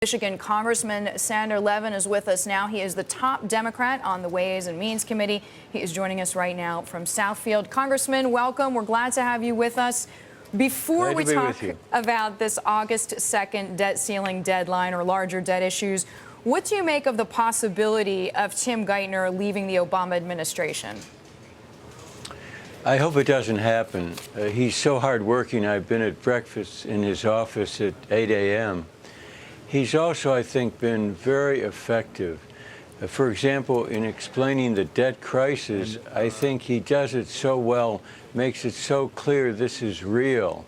Michigan Congressman Sander Levin is with us now. He is the top Democrat on the Ways and Means Committee. He is joining us right now from Southfield. Congressman, welcome. We're glad to have you with us. Before we talk about this August 2nd debt ceiling deadline or larger debt issues, what do you make of the possibility of Tim Geithner leaving the Obama administration? I hope it doesn't happen. He's so hardworking. I've been at breakfast in his office at 8 a.m. He's also, I think, been very effective. For example, in explaining the debt crisis, I think he does it so well, makes it so clear this is real.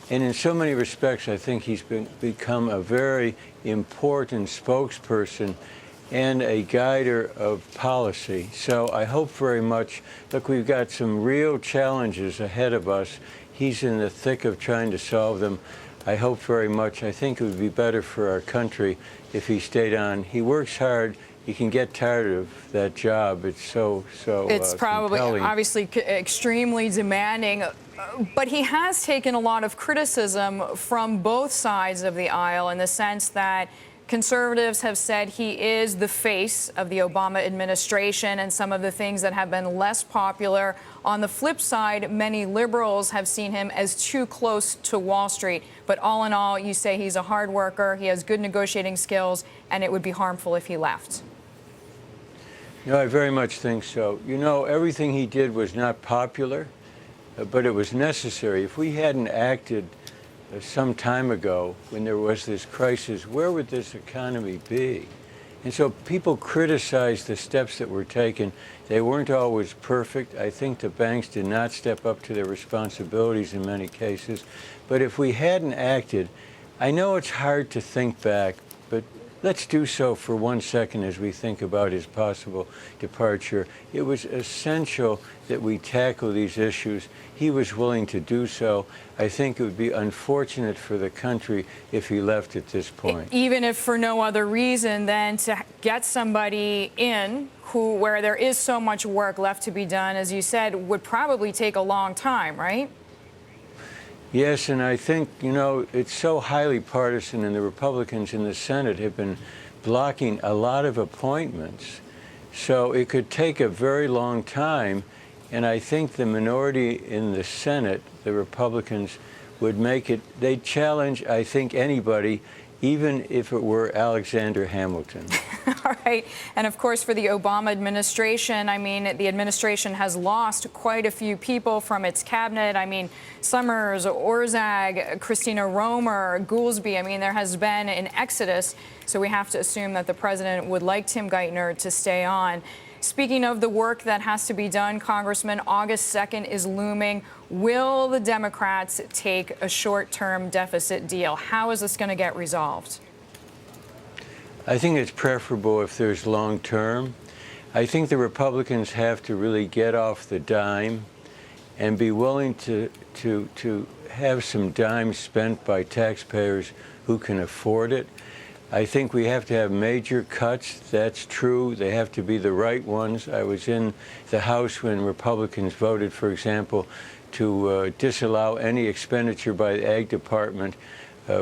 And in so many respects, I think he's become a very important spokesperson and a guider of policy. So I hope very much, look, we've got some real challenges ahead of us. He's in the thick of trying to solve them. I hope very much. I think it would be better for our country if he stayed on. He works hard. You can get tired of that job. It's so it's probably compelling. Obviously extremely demanding. But he has taken a lot of criticism from both sides of the aisle in the sense that conservatives have said he is the face of the Obama administration and some of the things that have been less popular. On the flip side, many liberals have seen him as too close to Wall Street. But all in all, you say he's a hard worker, he has good negotiating skills, and it would be harmful if he left. No, I very much think so. You know, everything he did was not popular, but it was necessary. If we hadn't acted some time ago when there was this crisis, where would this economy be? And so people criticized the steps that were taken. They weren't always perfect. I think the banks did not step up to their responsibilities in many cases. But if we hadn't acted, I know it's hard to think back, but let's do so for 1 second as we think about his possible departure. It was essential that we tackle these issues. He was willing to do so. I think it would be unfortunate for the country if he left at this point. Even if for no other reason than to get somebody in where there is so much work left to be done, as you said, would probably take a long time, right? Yes, and I think, you know, it's so highly partisan, and the Republicans in the Senate have been blocking a lot of appointments. So it could take a very long time, and I think the minority in the Senate, the Republicans, would make it, they'd challenge, I think, anybody, even if it were Alexander Hamilton. All right. And of course, for the Obama administration, I mean, the administration has lost quite a few people from its cabinet. I mean, Summers, Orszag, Christina Romer, Goolsbee. I mean, there has been an exodus. So we have to assume that the president would like Tim Geithner to stay on. Speaking of the work that has to be done, Congressman, August 2nd is looming. Will the Democrats take a short-term deficit deal? How is this going to get resolved? I think it's preferable if there's long-term. I think the Republicans have to really get off the dime and be willing to have some dimes spent by taxpayers who can afford it. I think we have to have major cuts. That's true. They have to be the right ones. I was in the House when Republicans voted, for example, to disallow any expenditure by the Ag Department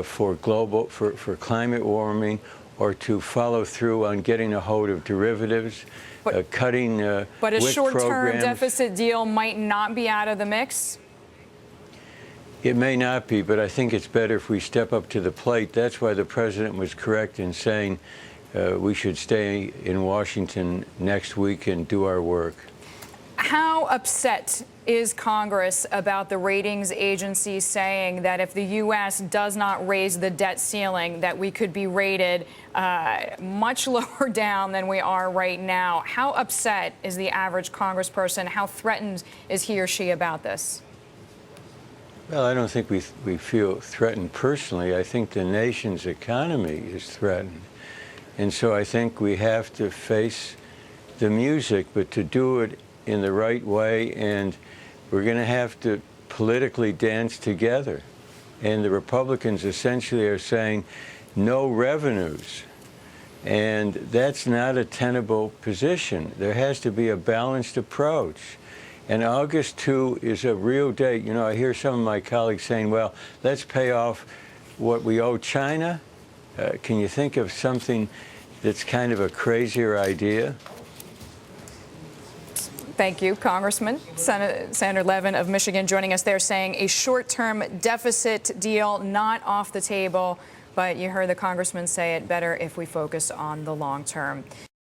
for climate warming, or to follow through on getting a hold of derivatives, cutting But a WIC short-term programs. deficit deal might not be out of the mix? It may not be, but I think it's better if we step up to the plate. That's why the president was correct in saying we should stay in Washington next week and do our work. How upset is Congress about the ratings agency saying that if the U.S. does not raise the debt ceiling, that we could be rated much lower down than we are right now? How upset is the average congressperson? How threatened is he or she about this? Well, I don't think we feel threatened personally. I think the nation's economy is threatened. And so I think we have to face the music, but to do it in the right way, and we're going to have to politically dance together. And the Republicans essentially are saying no revenues. And that's not a tenable position. There has to be a balanced approach. And August 2 is a real date. You know, I hear some of my colleagues saying, well, let's pay off what we owe China. Can you think of something that's kind of a crazier idea? Thank you, Congressman. Sander Levin of Michigan joining us there, saying a short-term deficit deal not off the table. But you heard the congressman say it better if we focus on the long term.